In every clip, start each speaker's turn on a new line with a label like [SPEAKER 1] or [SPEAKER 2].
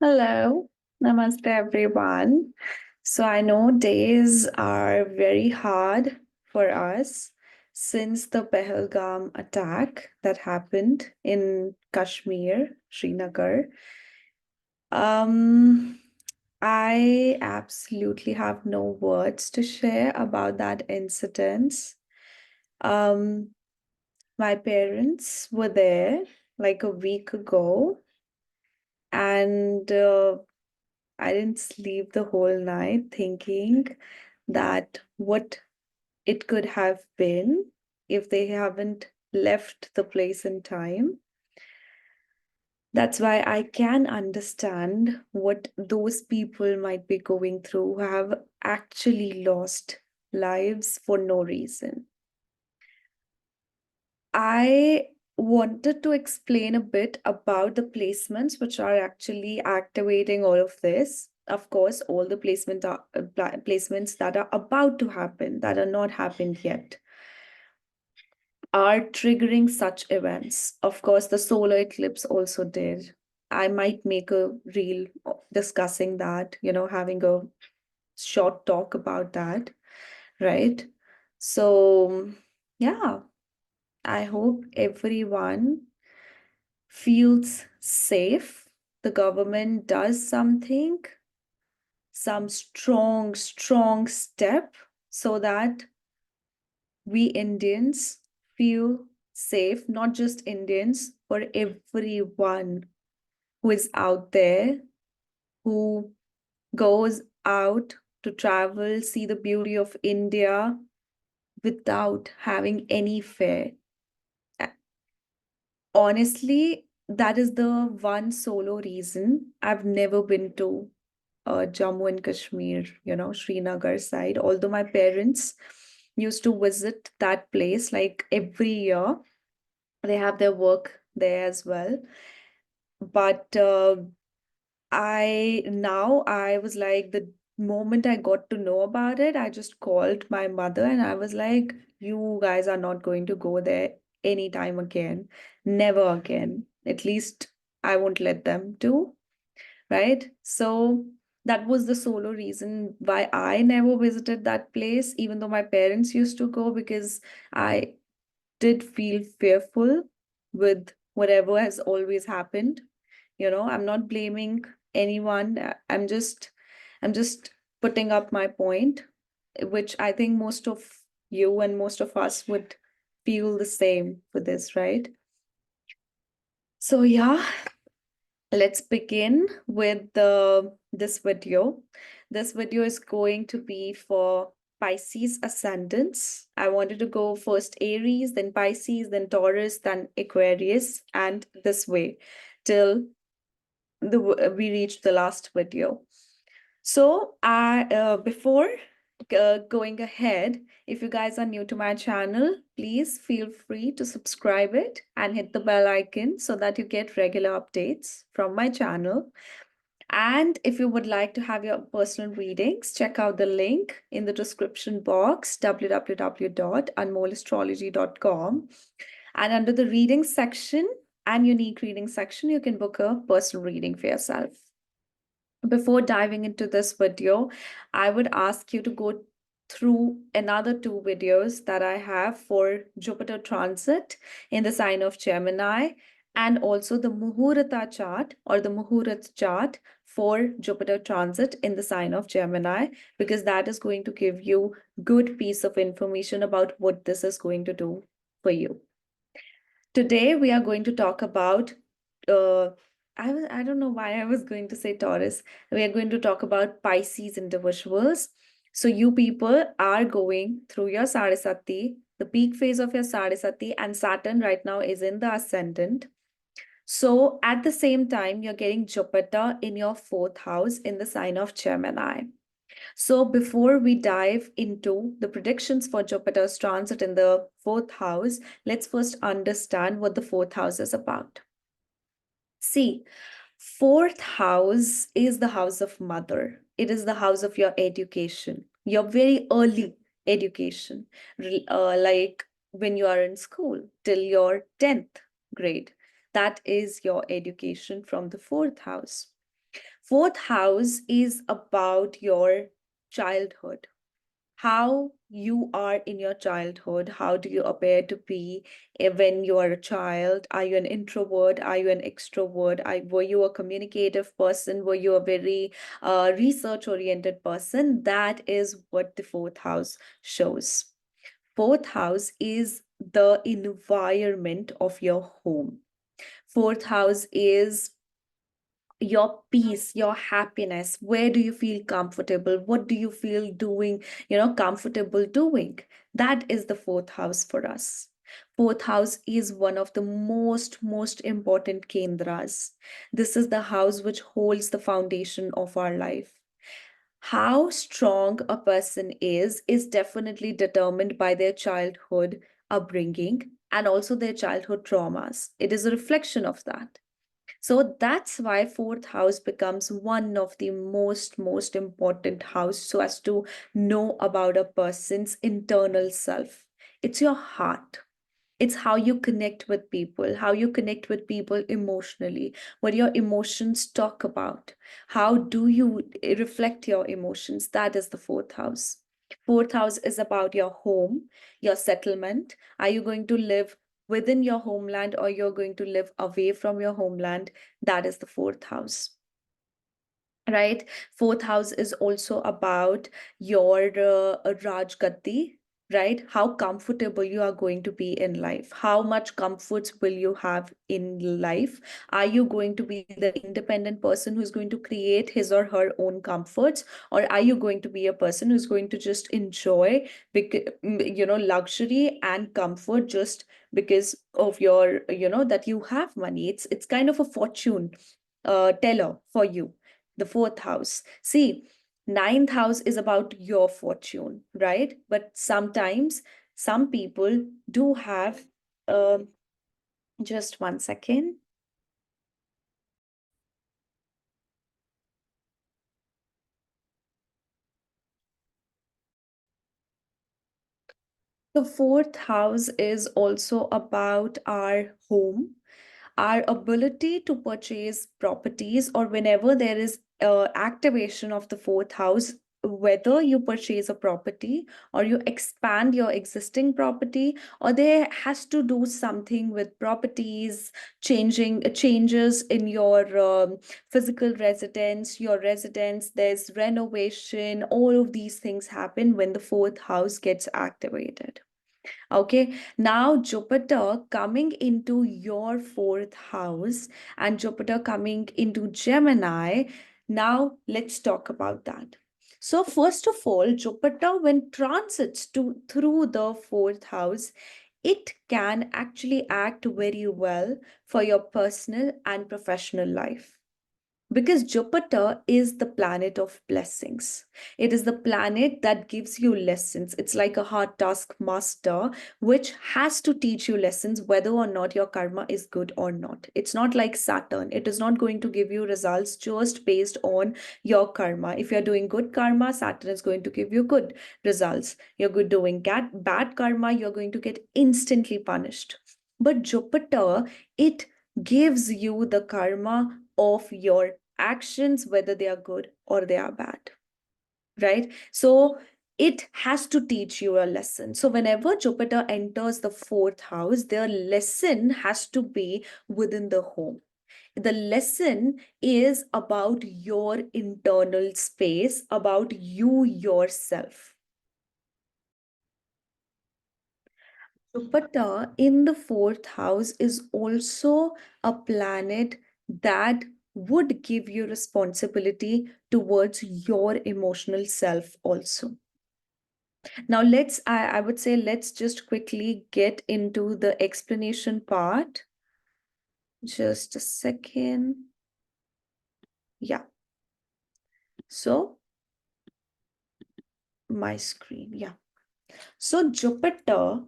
[SPEAKER 1] Hello, namaste everyone. So I know days are very hard for us since the Pahalgam attack that happened in Kashmir, Srinagar. Um, I absolutely have no words to share about that incident. Um, my parents were there like a week ago, and I didn't sleep the whole night thinking that what it could have been if they haven't left the place in time. That's why I can understand what those people might be going through who have actually lost lives for no reason. I wanted to explain a bit about the placements which are actually activating all of this. Of course, all the placements that are about to happen, that are not happened yet, are triggering such events. Of course, the solar eclipse also did. I might make a reel discussing that, having a short talk about that, right? So, yeah. I hope everyone feels safe. The government does something, some strong step so that we Indians feel safe, not just Indians, for everyone who is out there, who goes out to travel, see the beauty of India without having any fear. Honestly, that is the one solo reason I've never been to Jammu and Kashmir, Srinagar side. Although my parents used to visit that place like every year, they have their work there as well. But I was like, the moment I got to know about it, I just called my mother and I was like, you guys are not going to go there anytime again. Never again. At least I won't let them to, right? So that was the solo reason why I never visited that place, even though my parents used to go, because I did feel fearful with whatever has always happened. I'm not blaming anyone. I'm just putting up my point, which I think most of you and most of us would feel the same for this, right? So yeah, let's begin with this video. This video is going to be for Pisces ascendants. I wanted to go first Aries, then Pisces, then Taurus, then Aquarius, and this way till we reached the last video. So before going ahead, if you guys are new to my channel, please feel free to subscribe it and hit the bell icon so that you get regular updates from my channel. And if you would like to have your personal readings, check out the link in the description box, www.anmollastrology.com. And under the reading section and unique reading section, you can book a personal reading for yourself. Before diving into this video, I would ask you to go through another two videos that I have for Jupiter transit in the sign of Gemini, and also the Muhurata chart or the Muhurat chart for Jupiter transit in the sign of Gemini, because that is going to give you good piece of information about what this is going to do for you. Today, we are going to talk about uh, I don't know why I was going to say Taurus. We are going to talk about Pisces individuals. So you people are going through your Sarasati, the peak phase of your Sarasati, and Saturn right now is in the ascendant. So at the same time, you're getting Jupiter in your fourth house in the sign of Gemini. So before we dive into the predictions for Jupiter's transit in the fourth house, let's first understand what the fourth house is about. See, fourth house is the house of mother. It is the house of your education, your very early education, like when you are in school till your 10th grade. That is your education from the fourth house. Fourth house is about your childhood, how you are in your childhood. How do you appear to be when you are a child? Are you an introvert? Are you an extrovert? Were you a communicative person? Were you a very research oriented person? That is what the fourth house shows. Fourth house is the environment of your home. Fourth house is your peace, your happiness. Where do you feel comfortable? What do you feel doing, comfortable doing? That is the fourth house for us. Fourth house is one of the most important kendras. This is the house which holds the foundation of our life. How strong a person is definitely determined by their childhood upbringing and also their childhood traumas. It is a reflection of that. So that's why fourth house becomes one of the most important house so as to know about a person's internal self. It's your heart. It's how you connect with people, how you connect with people emotionally, what your emotions talk about. How do you reflect your emotions? That is the fourth house. Fourth house is about your home, your settlement. Are you going to live within your homeland or you're going to live away from your homeland? That is the fourth house. Right? Fourth house is also about your Rajgati, right? How comfortable you are going to be in life. How much comforts will you have in life? Are you going to be the independent person who's going to create his or her own comforts? Or are you going to be a person who's going to just enjoy, luxury and comfort just because of your, that you have money? It's kind of a fortune teller for you, the fourth house. See, ninth house is about your fortune, right? But sometimes some people do have, um, just one second. The fourth house is also about our home, our ability to purchase properties, or whenever there is activation of the fourth house, whether you purchase a property or you expand your existing property, or there has to do something with properties, changes in your physical residence, your residence, there's renovation. All of these things happen when the fourth house gets activated. Okay, now Jupiter coming into your fourth house and Jupiter coming into Gemini. Now let's talk about that. So first of all, Jupiter when transits to through the fourth house, it can actually act very well for your personal and professional life. Because Jupiter is the planet of blessings. It is the planet that gives you lessons. It's like a hard task master, which has to teach you lessons whether or not your karma is good or not. It's not like Saturn. It is not going to give you results just based on your karma. If you're doing good karma, Saturn is going to give you good results. You're good doing bad karma, you're going to get instantly punished. But Jupiter, it gives you the karma of your actions, whether they are good or they are bad, right? So it has to teach you a lesson. So whenever Jupiter enters the fourth house, their lesson has to be within the home. The lesson is about your internal space, about you yourself. Jupiter in the fourth house is also a planet that would give you responsibility towards your emotional self also. Now I would say let's just quickly get into the explanation part. Just a second. Yeah. So my screen. Yeah. So Jupiter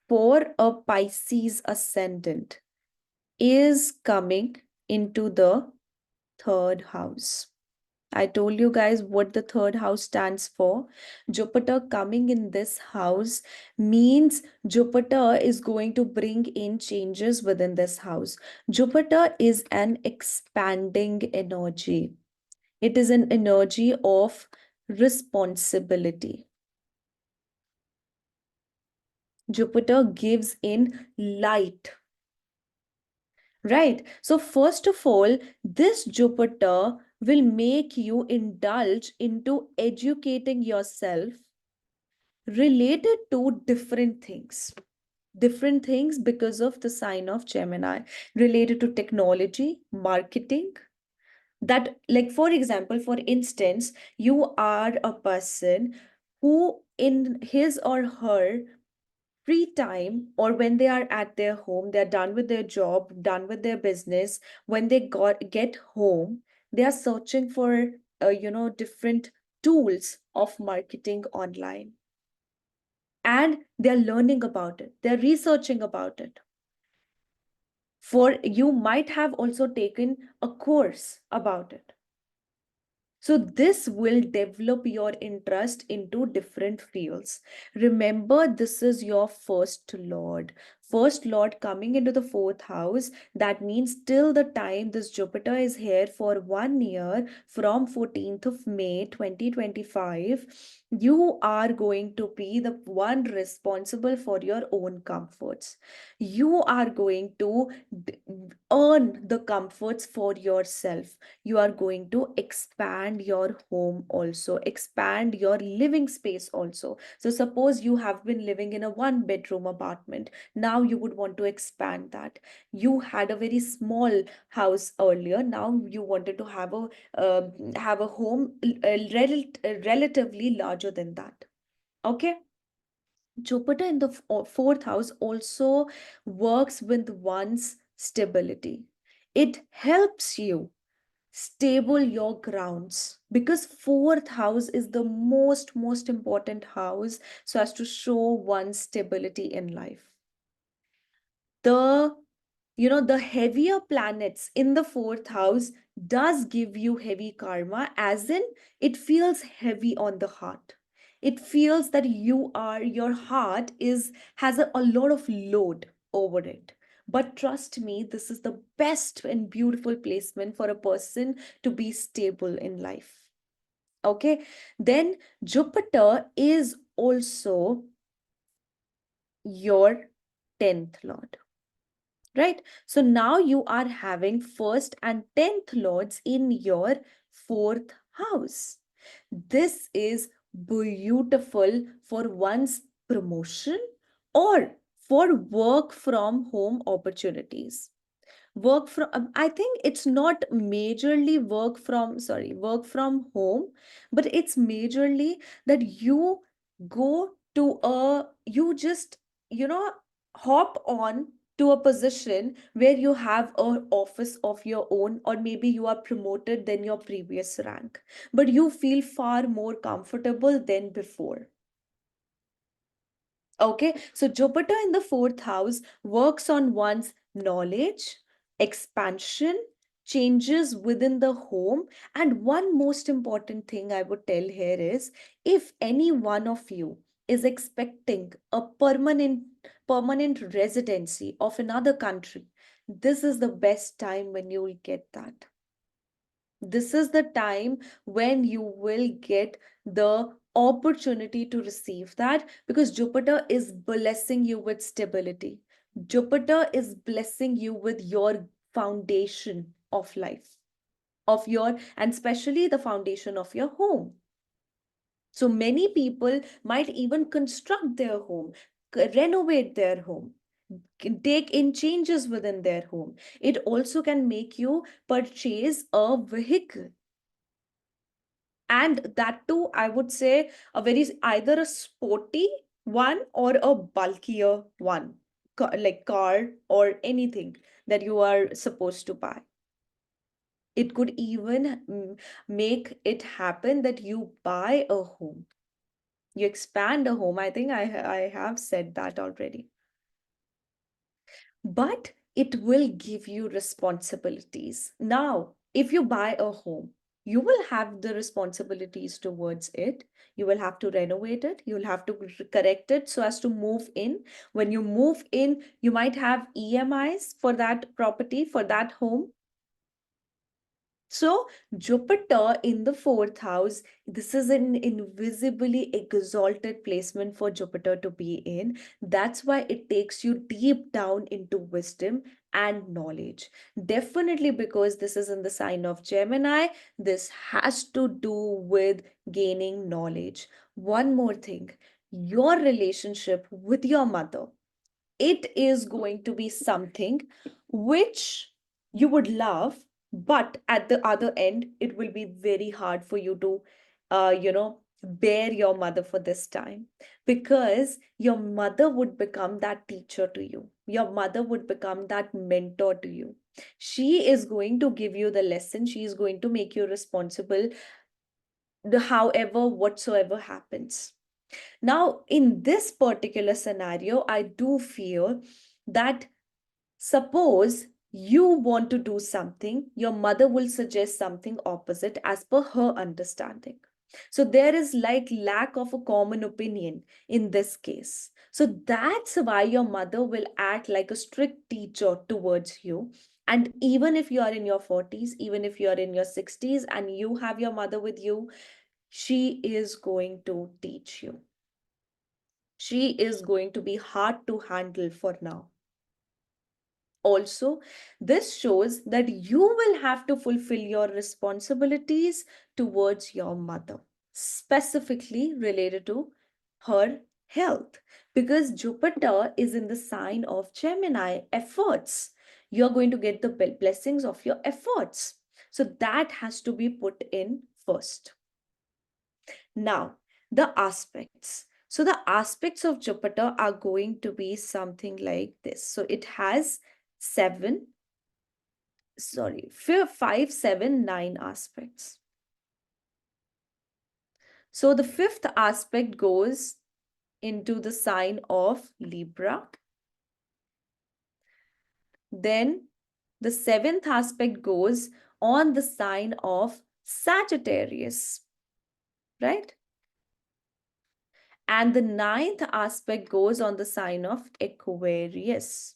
[SPEAKER 1] for a Pisces ascendant is coming into the third house. I told you guys what the third house stands for. Jupiter coming in this house means Jupiter is going to bring in changes within this house. Jupiter is an expanding energy. It is an energy of responsibility. Jupiter gives in light, right? So first of all, this Jupiter will make you indulge into educating yourself related to different things because of the sign of Gemini, related to technology, marketing. That, like, for example, for instance, you are a person who, in his or her free time, or when they are at their home, they're done with their job, done with their business, when they get home, they are searching for different tools of marketing online, and they're learning about it, they're researching about it. For you might have also taken a course about it. So this will develop your interest into different fields. Remember, this is your first lord. First lord coming into the fourth house. That means till the time this Jupiter is here for 1 year, from 14th of May 2025, you are going to be the one responsible for your own comforts. You are going to earn the comforts for yourself. You are going to expand your home also, expand your living space also. So suppose you have been living in a one bedroom apartment, now you would want to expand that. You had a very small house earlier, now you wanted to have a home relatively larger than that. Okay. Jupiter in the fourth house also works with one's stability. It helps you stable your grounds, because fourth house is the most important house so as to show one's stability in life. The heavier planets in the fourth house does give you heavy karma, as in it feels heavy on the heart. It feels that your heart has a lot of load over it. But trust me, this is the best and beautiful placement for a person to be stable in life. Okay, then Jupiter is also your 10th lord. Right? So now you are having first and 10th lords in your fourth house. This is beautiful for one's promotion or for work from home opportunities. I think it's not majorly work from home, but it's majorly that you go to you just, you know, hop on to a position where you have an office of your own, or maybe you are promoted than your previous rank, but you feel far more comfortable than before. Okay, so Jupiter in the fourth house works on one's knowledge, expansion, changes within the home. And one most important thing I would tell here is, if any one of you is expecting a permanent residency of another country, this is the best time when you will get that. This is the time when you will get the opportunity to receive that, because Jupiter is blessing you with stability. Jupiter is blessing you with your foundation of life, and especially the foundation of your home. So many people might even construct their home, renovate their home, can take in changes within their home. It also can make you purchase a vehicle, and that too, I would say, a very, either a sporty one or a bulkier one, like car or anything that you are supposed to buy. It could even make it happen that you buy a home, you expand a home. I think I have said that already. But it will give you responsibilities. Now, if you buy a home, you will have the responsibilities towards it. You will have to renovate it. You will have to correct it so as to move in. When you move in, you might have EMIs for that property, for that home. So Jupiter in the fourth house, this is an invisibly exalted placement for Jupiter to be in. That's why it takes you deep down into wisdom and knowledge. Definitely because this is in the sign of Gemini, this has to do with gaining knowledge. One more thing, your relationship with your mother, it is going to be something which you would love, but at the other end, it will be very hard for you to, bear your mother for this time, because your mother would become that teacher to you. Your mother would become that mentor to you. She is going to give you the lesson. She is going to make you responsible, however, whatsoever happens. Now, in this particular scenario, I do feel that suppose you want to do something, your mother will suggest something opposite as per her understanding. So there is like lack of a common opinion in this case. So that's why your mother will act like a strict teacher towards you. And even if you are in your 40s, even if you are in your 60s and you have your mother with you, she is going to teach you. She is going to be hard to handle for now. Also, this shows that you will have to fulfill your responsibilities towards your mother, specifically related to her health, because Jupiter is in the sign of Gemini, efforts. You're going to get the blessings of your efforts. So that has to be put in first. Now, the aspects. So the aspects of Jupiter are going to be something like this. So it has five, seven, nine aspects. So the fifth aspect goes into the sign of Libra. Then the seventh aspect goes on the sign of Sagittarius, right? And the ninth aspect goes on the sign of Aquarius.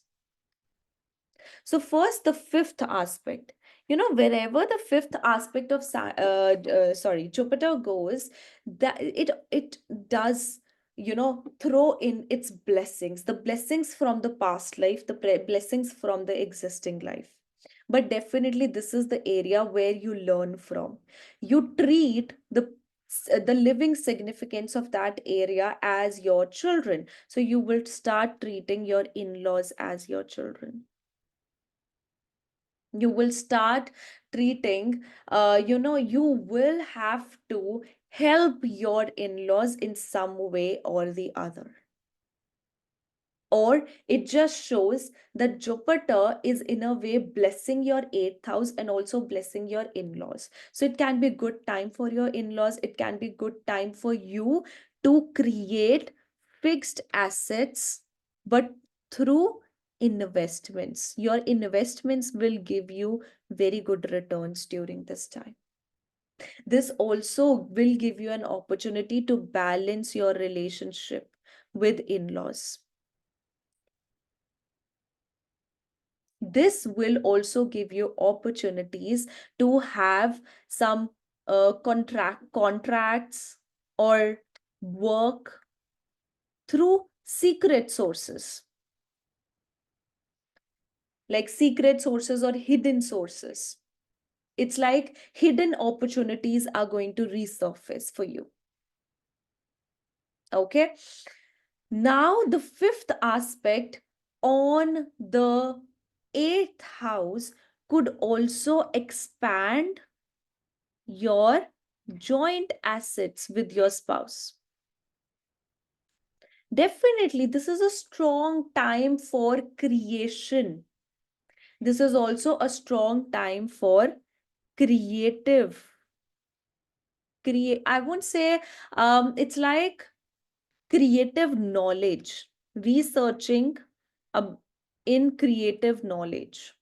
[SPEAKER 1] So first, the fifth aspect. Wherever the fifth aspect of Jupiter goes, that it does throw in its blessings, the blessings from the past life, the blessings from the existing life. But definitely, this is the area where you learn from. You treat the living significance of that area as your children. So you will start treating your in-laws as your children. You will start treating, you will have to help your in-laws in some way or the other. Or it just shows that Jupiter is in a way blessing your eighth house and also blessing your in-laws. So it can be good time for your in-laws. It can be good time for you to create fixed assets, but through investments. Your investments will give you very good returns during this time. This also will give you an opportunity to balance your relationship with in-laws. This will also give you opportunities to have some contracts or work through secret sources, like secret sources or hidden sources. It's like hidden opportunities are going to resurface for you. Okay. Now, the fifth aspect on the eighth house could also expand your joint assets with your spouse. Definitely, this is a strong time for creation. This is also a strong time for creative. I won't say, it's like creative knowledge, researching in creative knowledge.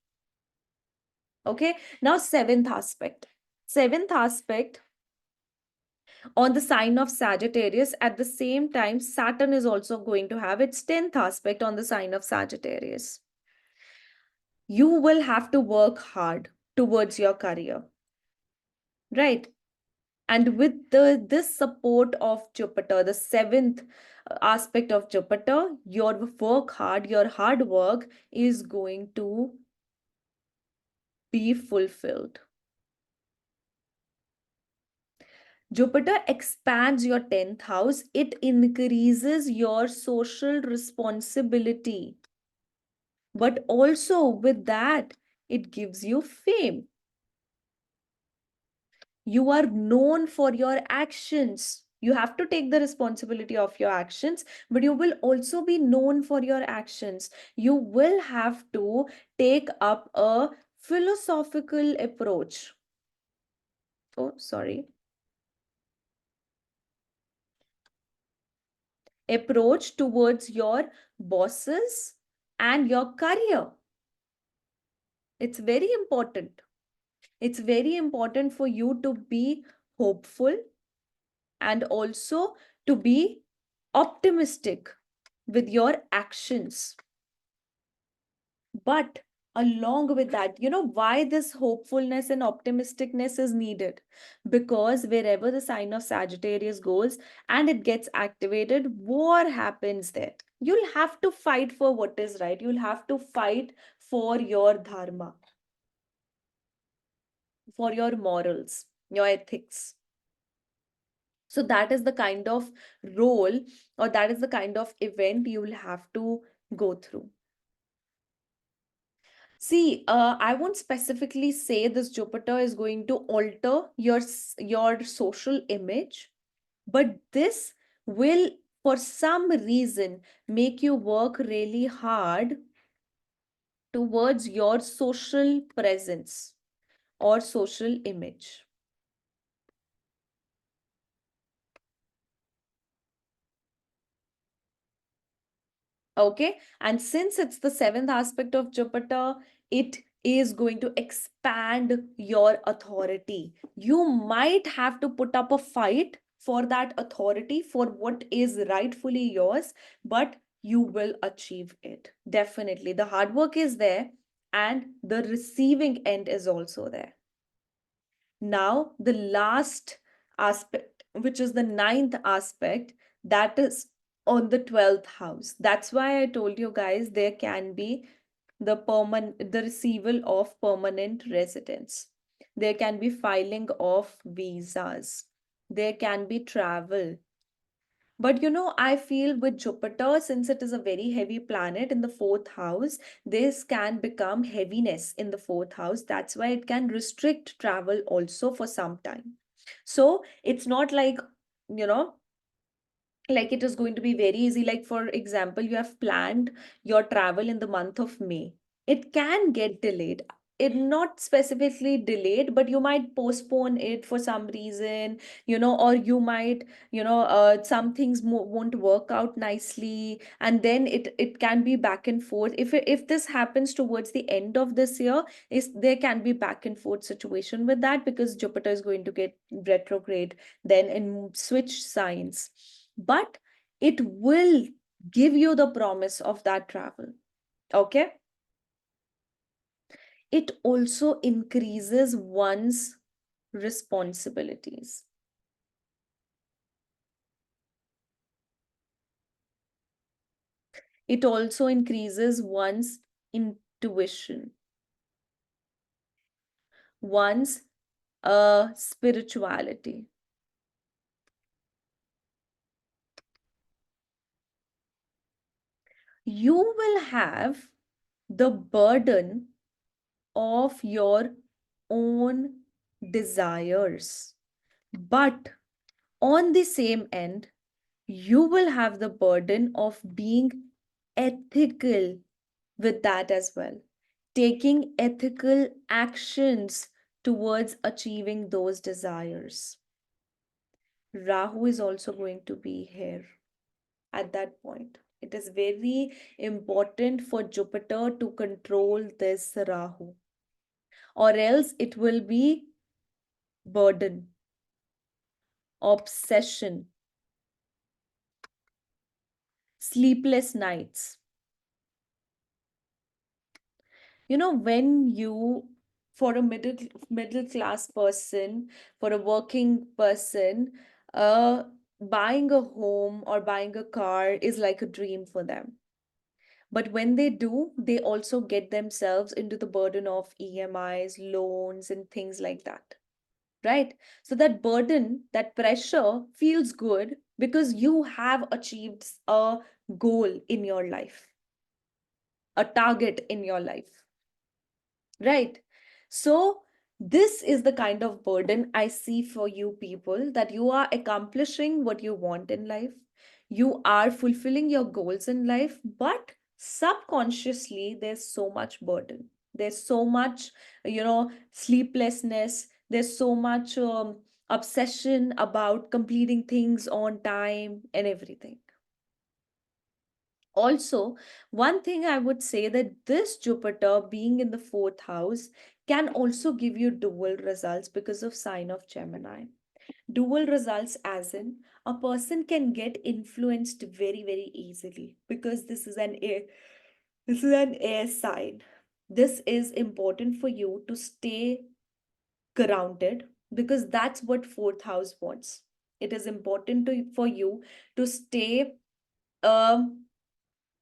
[SPEAKER 1] Okay, now seventh aspect. Seventh aspect on the sign of Sagittarius. At the same time, Saturn is also going to have its 10th aspect on the sign of Sagittarius. You will have to work hard towards your career. right? And with the this support of Jupiter, the seventh aspect of Jupiter, your work hard, your hard work is going to be fulfilled. Jupiter expands your 10th house, it increases your social responsibility. But also with that, it gives you fame. You are known for your actions. You have to take the responsibility of your actions, but you will also be known for your actions. You will have to take up a philosophical approach towards your bosses and your career. It's very important. It's very important for you to be hopeful and also to be optimistic with your actions. But along with that, you know why this hopefulness and optimisticness is needed? Because wherever the sign of Sagittarius goes and it gets activated, war happens there. You'll have to fight for what is right. You'll have to fight for your dharma, for your morals, your ethics. So that is the kind of role, or that is the kind of event you will have to go through. See, I won't specifically say this Jupiter is going to alter your social image, but this will, for some reason, make you work really hard towards your social presence or social image. Okay. And since it's the seventh aspect of Jupiter, it is going to expand your authority. You might have to put up a fight for that authority, for what is rightfully yours, but you will achieve it. Definitely. The hard work is there and the receiving end is also there. Now, the last aspect, which is the ninth aspect, that is on the 12th house. That's why I told you guys there can be the receival of permanent residence. There can be filing of visas. There can be travel. But I feel with Jupiter, since it is a very heavy planet in the fourth house, this can become heaviness in the fourth house. That's why it can restrict travel also for some time. So it's not you know, like it is going to be very easy. Like, for example, you have planned your travel in the month of May. It can get delayed. It not specifically delayed, but you might postpone it for some reason, or you might, some things won't work out nicely, and then it can be back and forth. If this happens towards the end of this year, is there can be back and forth situation with that, because Jupiter is going to get retrograde then in switch signs, but it will give you the promise of that travel. Okay. It also increases one's responsibilities. It also increases one's intuition, one's spirituality. You will have the burden of your own desires, but on the same end, you will have the burden of being ethical with that as well, taking ethical actions towards achieving those desires. Rahu is also going to be here at that point. It is very important for Jupiter to control this Rahu, or else it will be burden, obsession, sleepless nights. When you for a middle class person, for a working person, uh, buying a home or buying a car is like a dream for them. But when they do, they also get themselves into the burden of EMIs, loans, and things like that. Right? So that burden, that pressure feels good because you have achieved a goal in your life, a target in your life. Right. So, this is the kind of burden I see for you people, that you are accomplishing what you want in life. You are fulfilling your goals in life, but subconsciously, there's so much burden. There's so much, sleeplessness. There's so much obsession about completing things on time and everything. Also, one thing I would say, that this Jupiter being in the fourth house can also give you dual results because of sign of Gemini. Dual results as in a person can get influenced very, very easily because this is an air sign. This is important for you to stay grounded because that's what fourth house wants. It is important for you to stay um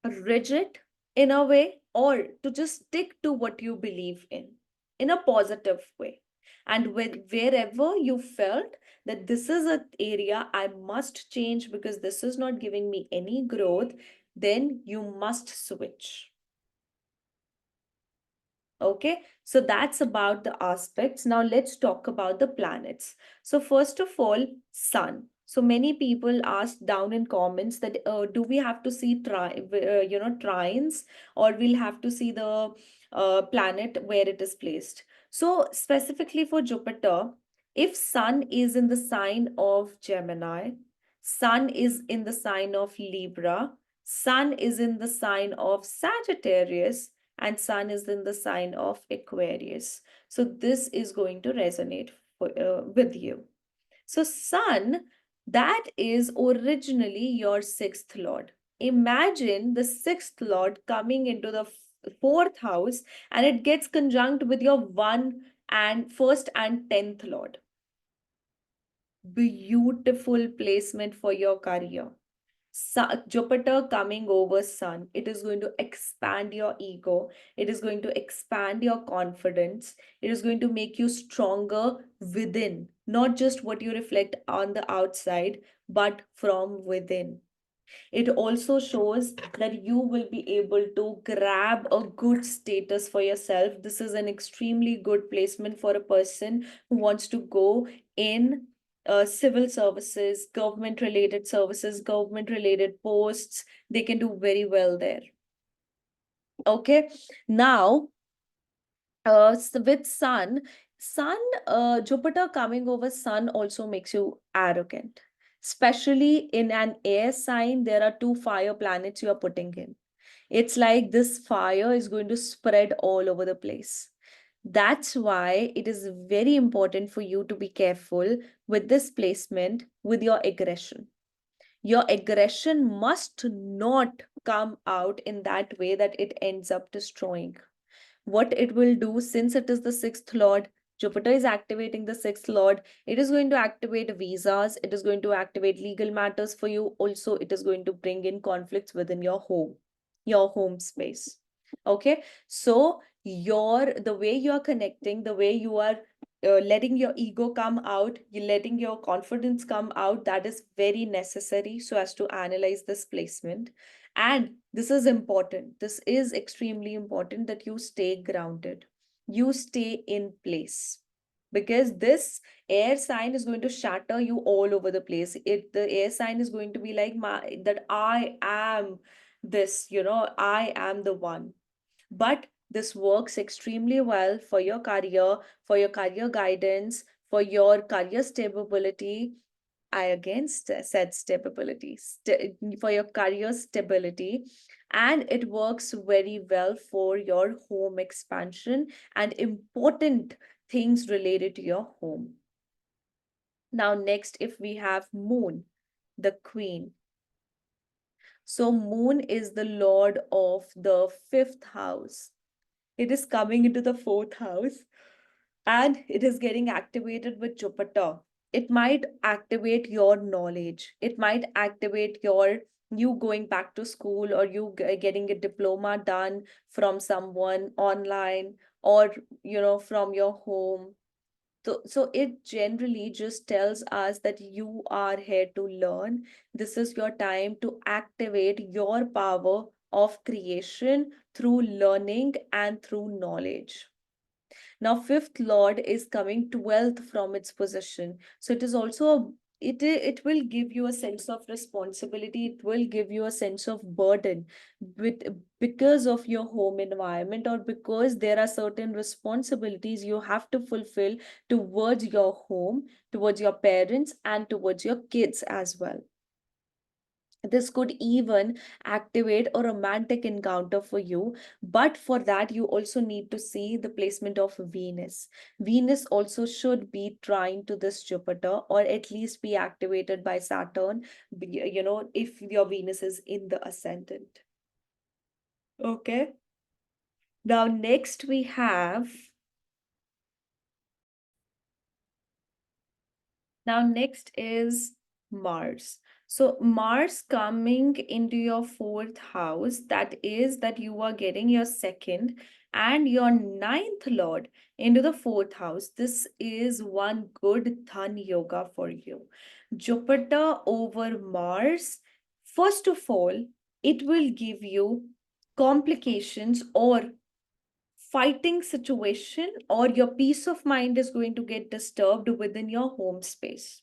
[SPEAKER 1] rigid in a way, or to just stick to what you believe in a positive way. And wherever you felt that this is an area I must change because this is not giving me any growth, then you must switch. Okay, so that's about the aspects. Now let's talk about the planets. So first of all, Sun. So many people ask down in comments that do we have to see trines, or we'll have to see the planet where it is placed. So specifically for Jupiter, if Sun is in the sign of Gemini, Sun is in the sign of Libra, Sun is in the sign of Sagittarius, and Sun is in the sign of Aquarius. So this is going to resonate with you. So Sun, that is originally your sixth lord. Imagine the sixth lord coming into the fourth house, and it gets conjunct with your one and first and 10th lord. Beautiful placement for your career. Jupiter coming over Sun, it is going to expand your ego. It is going to expand your confidence. It is going to make you stronger within, not just what you reflect on the outside, but from within. It also shows that you will be able to grab a good status for yourself. This is an extremely good placement for a person who wants to go in civil services, government related services, government related posts. They can do very well there. Okay, now with Jupiter coming over Sun also makes you arrogant. Especially in an air sign, there are two fire planets you are putting in. It's like this fire is going to spread all over the place. That's why it is very important for you to be careful with this placement with your aggression. Your aggression must not come out in that way that it ends up destroying. What it will do, since it is the sixth lord, Jupiter is activating the sixth lord, it is going to activate visas, it is going to activate legal matters for you. Also, it is going to bring in conflicts within your home space. Okay, so the way you are connecting, the way you are letting your ego come out, you letting your confidence come out, that is very necessary so as to analyze this placement. And this is important. This is extremely important that you stay grounded. You stay in place. Because this air sign is going to shatter you all over the place. The air sign is going to be like that I am this, I am the one. But this works extremely well for your career guidance, for your career stability. I again said stability, for your career stability. And it works very well for your home expansion and important things related to your home. Now, next, if we have Moon, the Queen. So, Moon is the Lord of the fifth house. It is coming into the fourth house. and it is getting activated with Jupiter. It might activate your knowledge. It might activate your you going back to school, or you getting a diploma done from someone online, or from your home. So it generally just tells us that you are here to learn. This is your time to activate your power of creation through learning and through knowledge. Now, fifth lord is coming 12th from its position. So it is also it will give you a sense of responsibility. It will give you a sense of burden with because of your home environment, or because there are certain responsibilities you have to fulfill towards your home, towards your parents, and towards your kids as well. This could even activate a romantic encounter for you, but for that, you also need to see the placement of Venus. Venus also should be trying to this Jupiter, or at least be activated by Saturn, if your Venus is in the ascendant. Okay. Now, next we have Now, next is Mars. So, Mars coming into your fourth house, that is, that you are getting your second and your ninth lord into the fourth house. This is one good Dhan yoga for you. Jupiter over Mars, first of all, it will give you complications or fighting situation, or your peace of mind is going to get disturbed within your home space.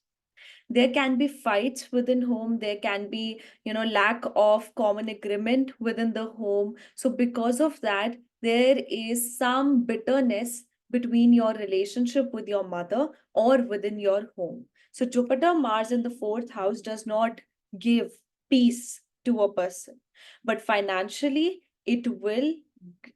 [SPEAKER 1] There can be fights within home. There can be lack of common agreement within the home. So because of that, there is some bitterness between your relationship with your mother or within your home. So Jupiter Mars in the fourth house does not give peace to a person, but financially it will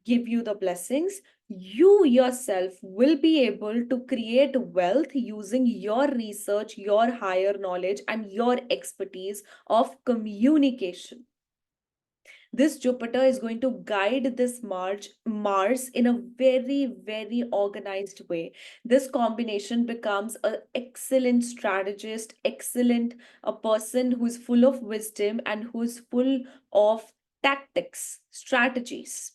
[SPEAKER 1] give you the blessings. You yourself will be able to create wealth using your research, your higher knowledge, and your expertise of communication. This Jupiter is going to guide this Mars in a very, very organized way. This combination becomes an excellent strategist, excellent a person who's full of wisdom and who's full of tactics, strategies.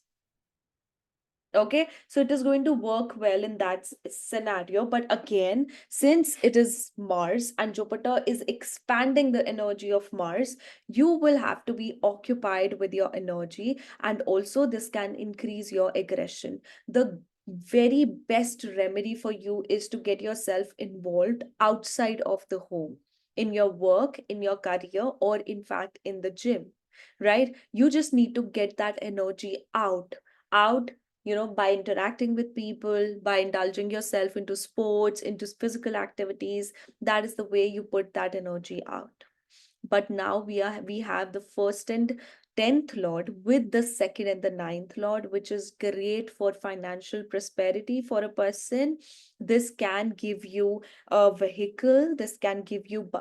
[SPEAKER 1] Okay, so it is going to work well in that scenario. But again, since it is Mars and Jupiter is expanding the energy of Mars, you will have to be occupied with your energy, and also this can increase your aggression. The very best remedy for you is to get yourself involved outside of the home, in your work, in your career, or in fact in the gym, right? You just need to get that energy out, by interacting with people, by indulging yourself into sports, into physical activities. That is the way you put that energy out. But now we have the first and 10th lord with the second and the ninth lord, which is great for financial prosperity for a person. This can give you a vehicle. This can give you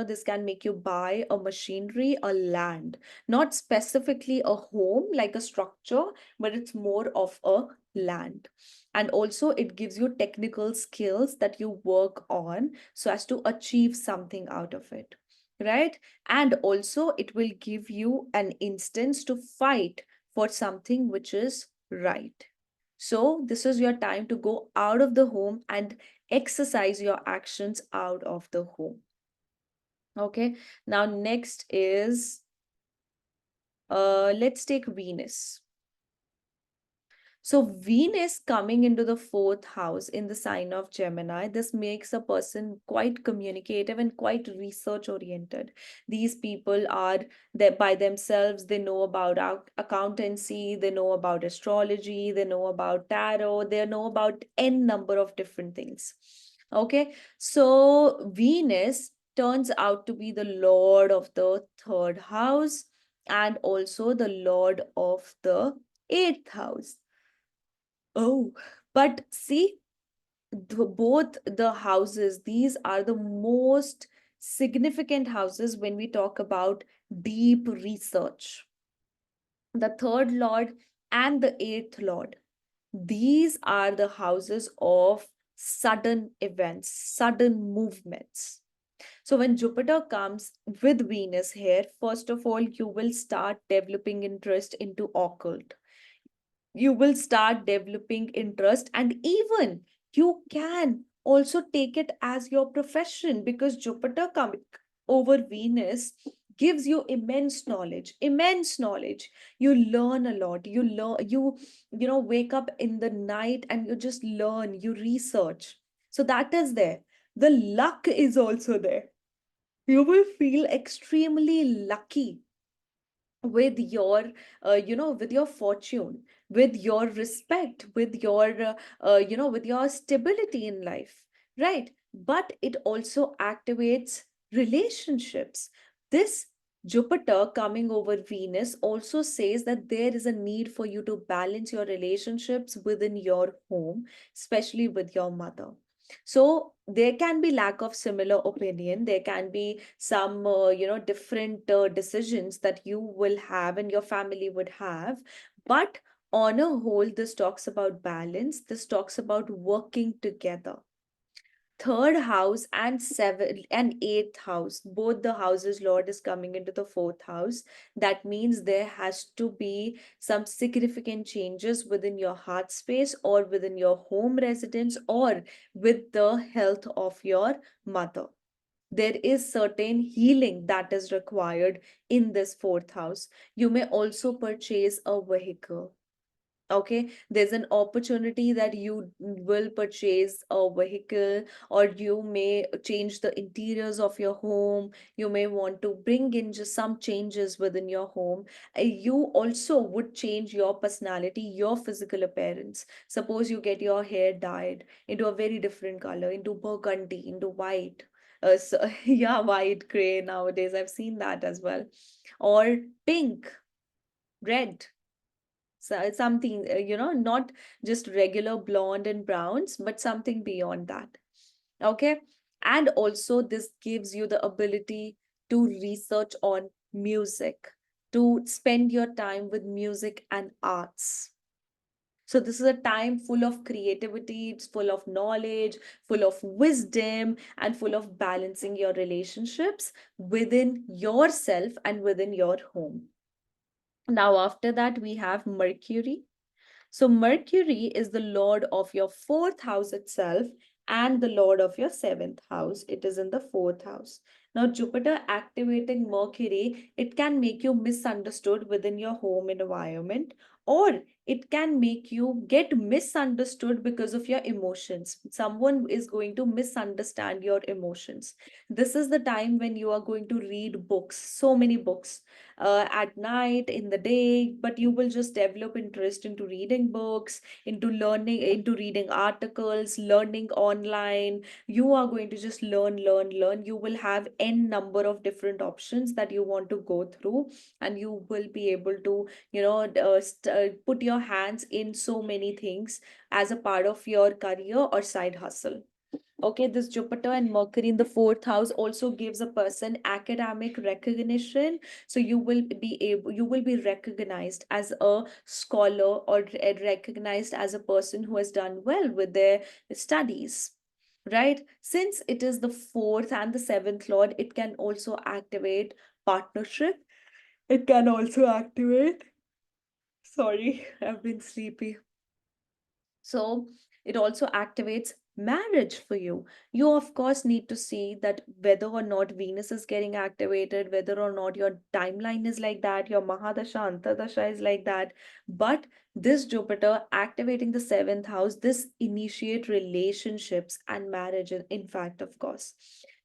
[SPEAKER 1] this can make you buy a machinery, a land, not specifically a home like a structure, but it's more of a land. And also it gives you technical skills that you work on so as to achieve something out of it, right? And also it will give you an instance to fight for something which is right. So this is your time to go out of the home and exercise your actions out of the home. Okay, now next is let's take Venus. So Venus coming into the fourth house in the sign of Gemini, this makes a person quite communicative and quite research oriented. These people are that by themselves, they know about accountancy, they know about astrology, they know about tarot, they know about n number of different things. Okay, so Venus turns out to be the lord of the third house and also the lord of the eighth house. Oh, but see, both the houses, these are the most significant houses when we talk about deep research. The third lord and the eighth lord, these are the houses of sudden events, sudden movements. So when Jupiter comes with Venus here, first of all, you will start developing interest into occult. You will start developing interest, and even you can also take it as your profession, because Jupiter coming over Venus gives you immense knowledge. You learn a lot. You wake up in the night and you just learn, you research. So that is there. The luck is also there. You will feel extremely lucky with your with your fortune, with your respect, with your with your stability in life, right? But it also activates relationships. This Jupiter coming over Venus also says that there is a need for you to balance your relationships within your home, especially with your mother. So there can be lack of similar opinion. There can be some, different decisions that you will have and your family would have. But on a whole, this talks about balance. This talks about working together. Third house and seventh and eighth house, both the houses Lord is coming into the fourth house. That means there has to be some significant changes within your heart space, or within your home residence, or with the health of your mother. There is certain healing that is required in this fourth house. You may also purchase a vehicle. Okay, there's an opportunity that you will purchase a vehicle, or you may change the interiors of your home. You may want to bring in just some changes within your home. You also would change your personality, your physical appearance. Suppose you get your hair dyed into a very different color, into burgundy, into white. Yeah, white, gray nowadays. I've seen that as well. Or pink, red. So it's something, not just regular blonde and browns, but something beyond that. Okay. And also, this gives you the ability to research on music, to spend your time with music and arts. So this is a time full of creativity, it's full of knowledge, full of wisdom, and full of balancing your relationships within yourself and within your home. Now, after that, we have Mercury. So Mercury is the lord of your fourth house itself and the lord of your seventh house. It is in the fourth house. Now, Jupiter activating Mercury, it can make you misunderstood within your home environment, or it can make you get misunderstood because of your emotions. Someone is going to misunderstand your emotions. This is the time when you are going to read books, so many books, at night, in the day, but you will just develop interest into reading books, into learning, into reading articles, learning online. You are going to just learn. You will have n number of different options that you want to go through, and you will be able to, put your hands in so many things as a part of your career or side hustle. Okay, this Jupiter and Mercury in the fourth house also gives a person academic recognition. So you will be recognized as a scholar, or recognized as a person who has done well with their studies. Right? Since it is the fourth and the seventh lord, it can also activate partnership. It can also activate, sorry, I've been sleepy. So it also activates marriage for you. You, of course, need to see that whether or not Venus is getting activated, whether or not your timeline is like that, your Mahadasha, Antardasha is like that. But this Jupiter activating the seventh house, this initiate relationships and marriage, in fact, of course.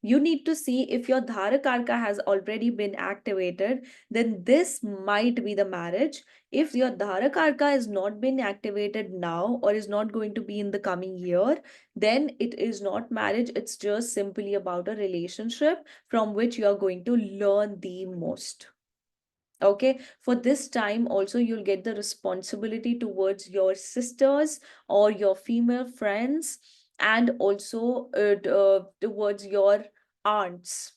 [SPEAKER 1] You need to see if your Dharakarka has already been activated, then this might be the marriage. If your Dharakarka has not been activated now, or is not going to be in the coming year, then it is not marriage. It's just simply about a relationship from which you are going to learn the most. Okay, for this time also you'll get the responsibility towards your sisters or your female friends, and also towards your aunts.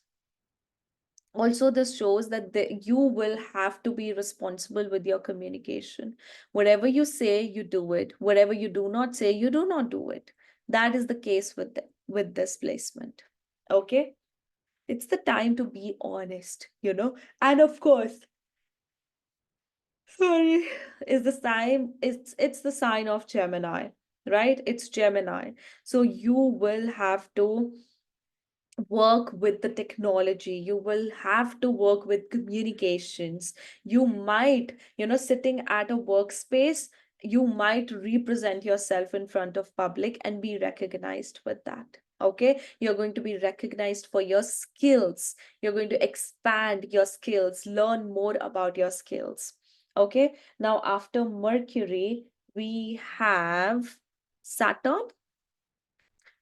[SPEAKER 1] Also, this shows that you will have to be responsible with your communication. Whatever you say, you do it. Whatever you do not say, you do not do it. That is the case with this placement. Okay? It's the time to be honest, you know? And of course, sorry, is the sign, it's the sign of Gemini, right? It's Gemini. So you will have to work with the technology, you will have to work with communications. You might, sitting at a workspace, you might represent yourself in front of public and be recognized with that. Okay, you're going to be recognized for your skills, you're going to expand your skills, learn more about your skills. Okay, now after Mercury we have Saturn.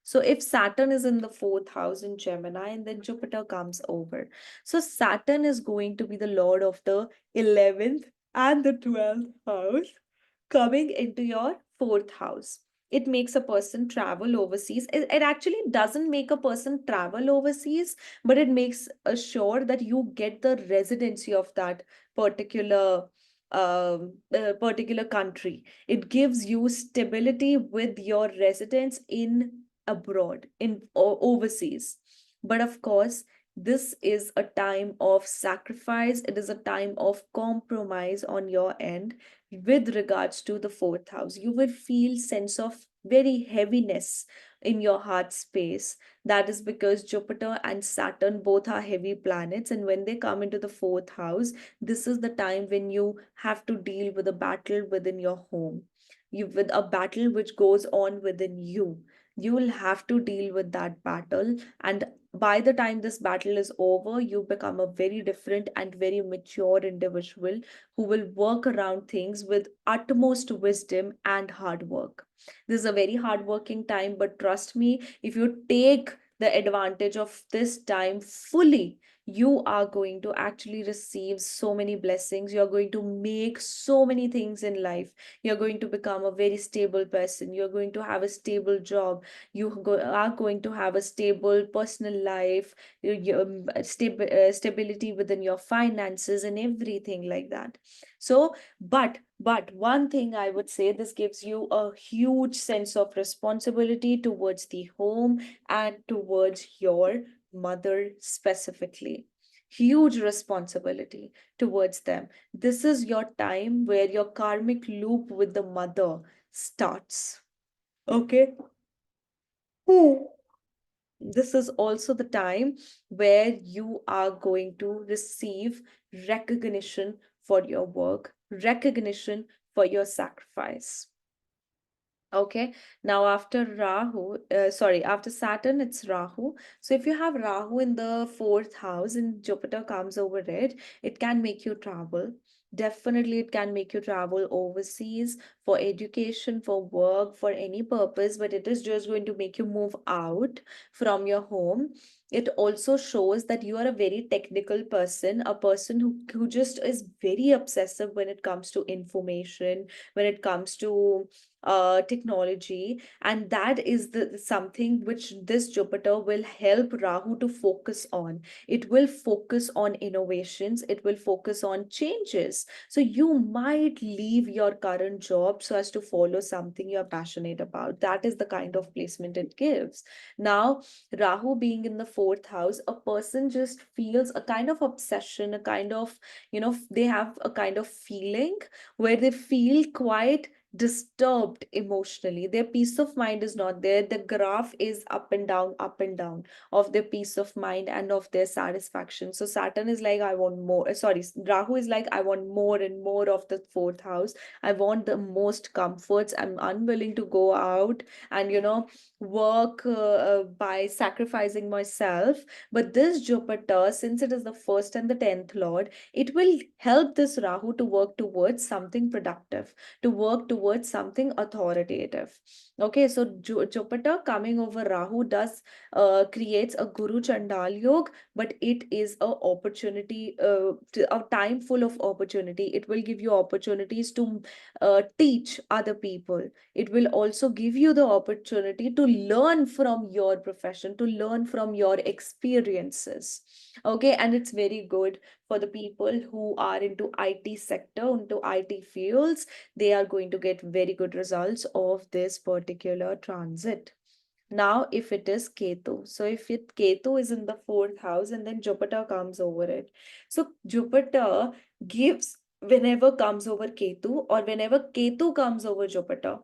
[SPEAKER 1] So if Saturn is in the fourth house in Gemini, and then Jupiter comes over. So Saturn is going to be the lord of the 11th and the 12th house, coming into your fourth house. It makes a person travel overseas. It actually doesn't make a person travel overseas, but it makes sure that you get the residency of that particular particular country. It gives you stability with your residence in abroad, in overseas. But of course, this is a time of sacrifice, it is a time of compromise on your end with regards to the fourth house. You will feel sense of very heaviness in your heart space. That is because Jupiter and Saturn both are heavy planets, and when they come into the fourth house, this is the time when you have to deal with a battle within your home, you with a battle which goes on within you. You will have to deal with that battle, and by the time this battle is over, you become a very different and very mature individual who will work around things with utmost wisdom and hard work. This is a very hard working time, but trust me, if you take the advantage of this time fully, you are going to actually receive so many blessings. You're going to make so many things in life. You're going to become a very stable person. You're going to have a stable job. Are going to have a stable personal life, stability within your finances and everything like that. So, but one thing I would say, this gives you a huge sense of responsibility towards the home and towards your mother specifically. Huge responsibility towards them. This is your time where your karmic loop with the mother starts. Okay. Hmm. This is also the time where you are going to receive recognition for your work, recognition for your sacrifice. Okay, now after after Saturn, it's Rahu. So if you have Rahu in the fourth house and Jupiter comes over it, it can make you travel. Definitely, it can make you travel overseas for education, for work, for any purpose, but it is just going to make you move out from your home. It also shows that you are a very technical person, a person who just is very obsessive when it comes to information, when it comes to technology, and that is the something which this Jupiter will help Rahu to focus on. It will focus on innovations, it will focus on changes. So you might leave your current job so as to follow something you're passionate about. That is the kind of placement it gives. Now, Rahu being in the fourth house, a person just feels a kind of obsession, a kind of, they have a kind of feeling where they feel quite disturbed emotionally. Their peace of mind is not there. The graph is up and down of their peace of mind and of their satisfaction. So Saturn is like, I want more. Sorry, Rahu is like, I want more and more of the fourth house. I want the most comforts. I'm unwilling to go out and, work by sacrificing myself. But this Jupiter, since it is the first and the 10th Lord, it will help this Rahu to work towards something productive, to work towards something authoritative. Okay, so Jupiter coming over Rahu does creates a Guru Chandal Yog, but it is a opportunity, a time full of opportunity. It will give you opportunities to teach other people. It will also give you the opportunity to learn from your profession, to learn from your experiences. Okay, and it's very good for the people who are into IT sector, into IT fields. They are going to get very good results of this particular transit. Now, if it is Ketu, so if it Ketu is in the fourth house and then Jupiter comes over it. So Jupiter gives whenever comes over Ketu or whenever Ketu comes over Jupiter,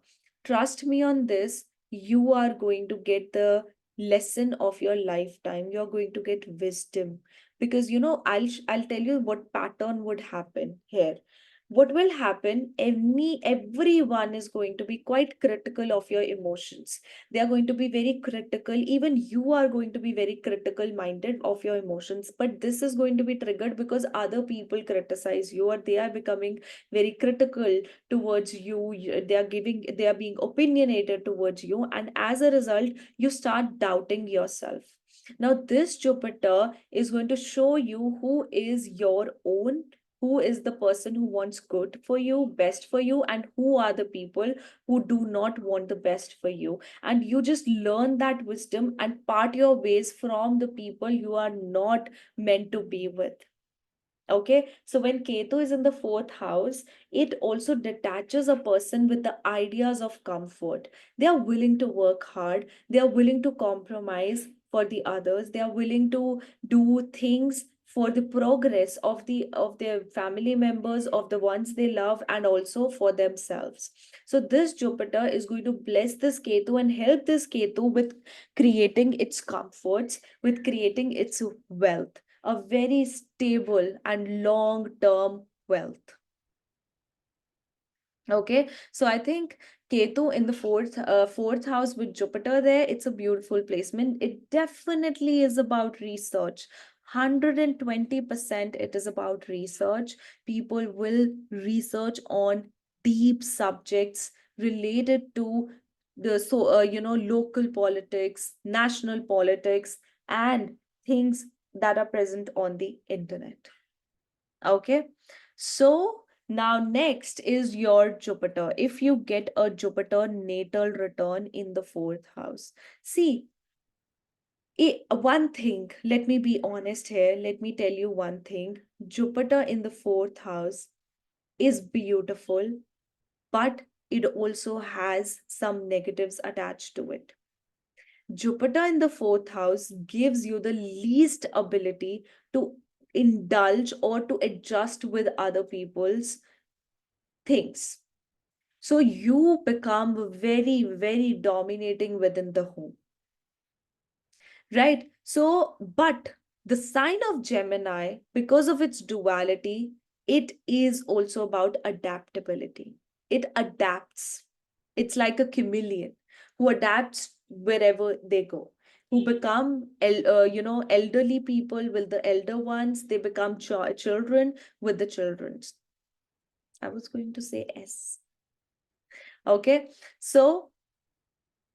[SPEAKER 1] trust me on this, you are going to get the lesson of your lifetime. You're going to get wisdom because I'll tell you what pattern would happen here. What will happen? Everyone is going to be quite critical of your emotions. They are going to be very critical. Even you are going to be very critical minded of your emotions, but this is going to be triggered because other people criticize you or they are becoming very critical towards you. They are being opinionated towards you, and as a result you start doubting yourself. Now this Jupiter is going to show you who is your own, who is the person who wants good for you, best for you, and who are the people who do not want the best for you. And you just learn that wisdom and part your ways from the people you are not meant to be with. Okay, so when Ketu is in the fourth house, it also detaches a person with the ideas of comfort. They are willing to work hard, they are willing to compromise for the others, they are willing to do things for the progress of their family members, of the ones they love, and also for themselves. So this Jupiter is going to bless this Ketu and help this Ketu with creating its comforts, with creating its wealth, a very stable and long term wealth. Okay, so I think Ketu in the fourth house with Jupiter there, it's a beautiful placement. It definitely is about research. 120% it is about research. People will research on deep subjects related to the local politics, national politics, and things that are present on the internet. Okay, so now next is your Jupiter. If you get a Jupiter natal return in the fourth house, see, one thing, let me be honest here, let me tell you one thing. Jupiter in the fourth house is beautiful, but it also has some negatives attached to it. Jupiter in the fourth house gives you the least ability to indulge or to adjust with other people's things. So you become very, very dominating within the home, right? So, but the sign of Gemini, because of its duality, it is also about adaptability. It adapts. It's like a chameleon who adapts wherever they go. Who become, elderly people with the elder ones. They become children with the children's. I was going to say S. Okay, so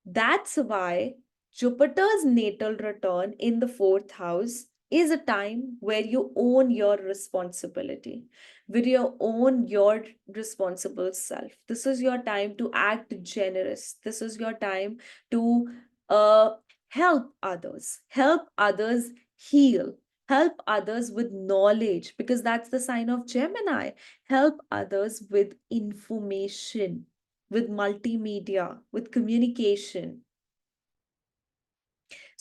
[SPEAKER 1] that's why Jupiter's natal return in the fourth house is a time where you own your responsibility, where you own your responsible self. This is your time to act generous. This is your time to uh, help others heal, help others with knowledge, because that's the sign of Gemini. Help others with information, with multimedia, with communication.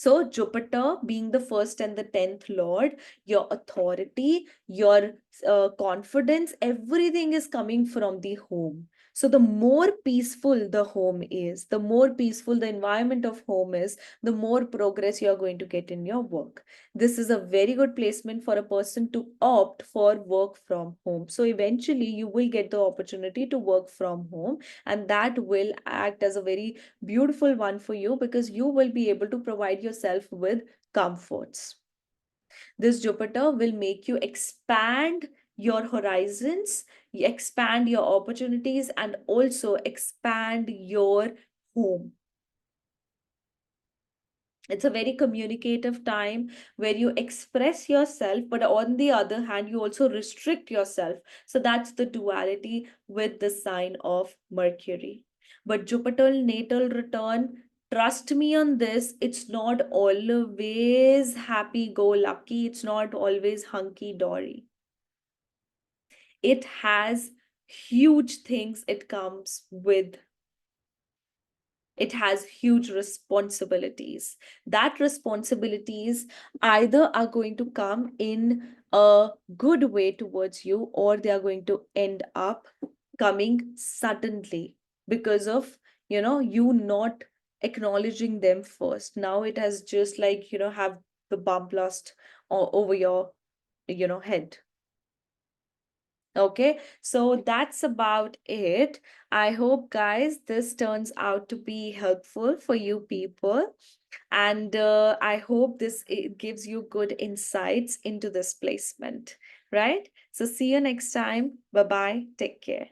[SPEAKER 1] So, Jupiter being the first and the 10th Lord, your authority, your confidence, everything is coming from the home. So, the more peaceful the home is, the more peaceful the environment of home is, the more progress you are going to get in your work. This is a very good placement for a person to opt for work from home. So, eventually, you will get the opportunity to work from home, and that will act as a very beautiful one for you because you will be able to provide yourself with comforts. This Jupiter will make you expand your horizons, expand your opportunities, and also expand your home. It's a very communicative time where you express yourself, but on the other hand, you also restrict yourself. So that's the duality with the sign of Mercury. But Jupiter natal return, trust me on this, it's not always happy go lucky, it's not always hunky dory. It has huge things it comes with. it has huge responsibilities. That responsibilities either are going to come in a good way towards you, or they are going to end up coming suddenly because of, you not acknowledging them first. Now it has just like, have the bomb blast over your, head. Okay, so that's about it. I hope, guys, this turns out to be helpful for you people. And I hope this it gives you good insights into this placement, right? So see you next time. Bye bye. Take care.